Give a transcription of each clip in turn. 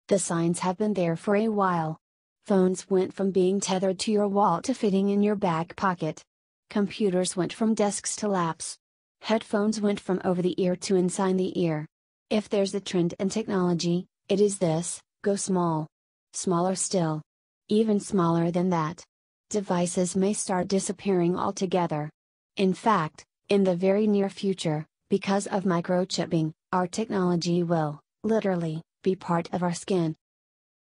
The signs have been there for a while. Phones went from being tethered to your wall to fitting in your back pocket. Computers went from desks to laps. Headphones went from over the ear to inside the ear. If there's a trend in technology, it is this: go small. Smaller still. Even smaller than that. Devices may start disappearing altogether. In fact, in the very near future, because of microchipping, our technology will, literally, be part of our skin.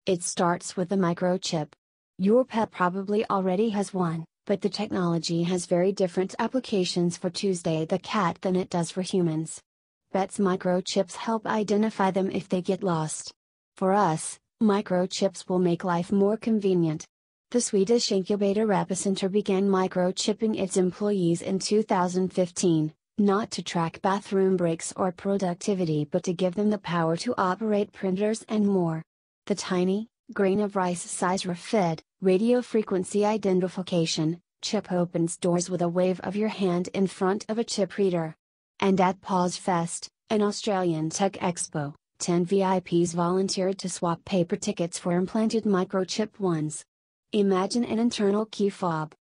It starts with the microchip. Your pet probably already has one, but the technology has very different applications for Tuesday the cat than it does for humans. Pets' microchips help identify them if they get lost. For us, microchips will make life more convenient. The Swedish incubator Epicenter began microchipping its employees in 2015, not to track bathroom breaks or productivity but to give them the power to operate printers and more. The tiny, grain of rice size RFID, radio frequency identification, chip opens doors with a wave of your hand in front of a chip reader. And at Paws Fest, an Australian tech expo, 10 VIPs volunteered to swap paper tickets for implanted microchip ones. Imagine an internal key fob.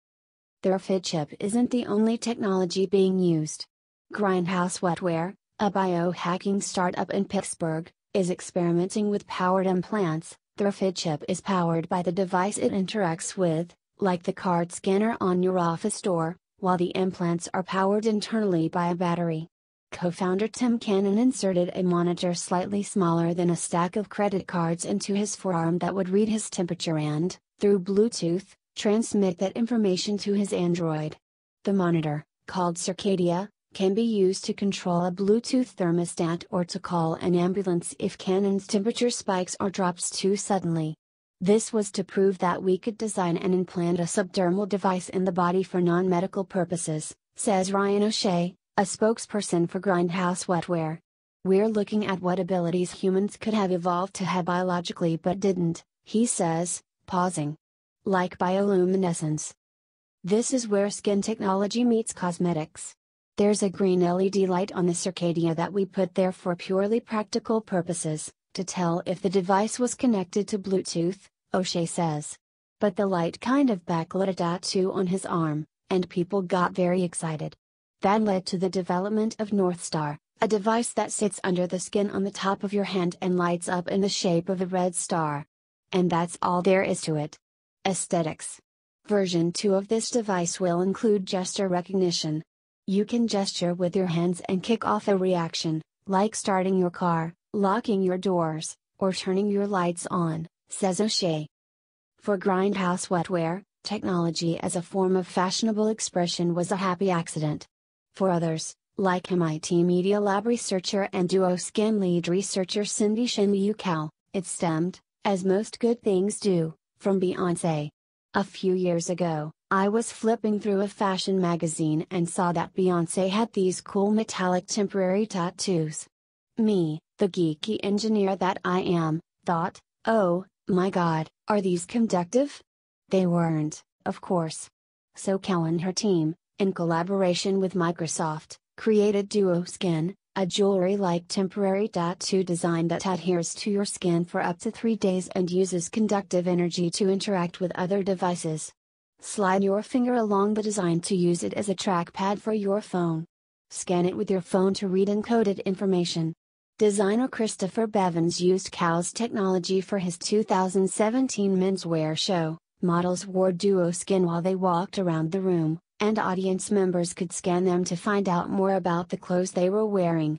The RFID chip isn't the only technology being used. Grindhouse Wetware, a biohacking startup in Pittsburgh, is experimenting with powered implants. The RFID chip is powered by the device it interacts with, like the card scanner on your office door, while the implants are powered internally by a battery. Co-founder Tim Cannon inserted a monitor slightly smaller than a stack of credit cards into his forearm that would read his temperature and, through Bluetooth, transmit that information to his Android. The monitor, called Circadia, can be used to control a Bluetooth thermostat or to call an ambulance if Cannon's temperature spikes or drops too suddenly. This was to prove that we could design and implant a subdermal device in the body for non-medical purposes, says Ryan O'Shea, a spokesperson for Grindhouse Wetware. We're looking at what abilities humans could have evolved to have biologically but didn't, he says, pausing. Like bioluminescence. This is where skin technology meets cosmetics. There's a green LED light on the Circadia that we put there for purely practical purposes, to tell if the device was connected to Bluetooth, O'Shea says. But the light kind of backlit a tattoo on his arm, and people got very excited. That led to the development of Northstar, a device that sits under the skin on the top of your hand and lights up in the shape of a red star. And that's all there is to it. Aesthetics. Version 2 of this device will include gesture recognition. You can gesture with your hands and kick off a reaction, like starting your car, locking your doors, or turning your lights on, says O'Shea. For Grindhouse Wetware, technology as a form of fashionable expression was a happy accident. For others, like MIT Media Lab researcher and DuoSkin lead researcher Cindy Shin-Liu-Kao, it stemmed, as most good things do, from Beyoncé. A few years ago, I was flipping through a fashion magazine and saw that Beyoncé had these cool metallic temporary tattoos. Me, the geeky engineer that I am, thought, oh, my god, are these conductive? They weren't, of course. So Kao and her team, in collaboration with Microsoft, created DuoSkin, a jewelry-like temporary tattoo design that adheres to your skin for up to 3 days and uses conductive energy to interact with other devices. Slide your finger along the design to use it as a trackpad for your phone. Scan it with your phone to read encoded information. Designer Christopher Bevins used Kao's technology for his 2017 menswear show. Models wore DuoSkin while they walked around the room, and audience members could scan them to find out more about the clothes they were wearing.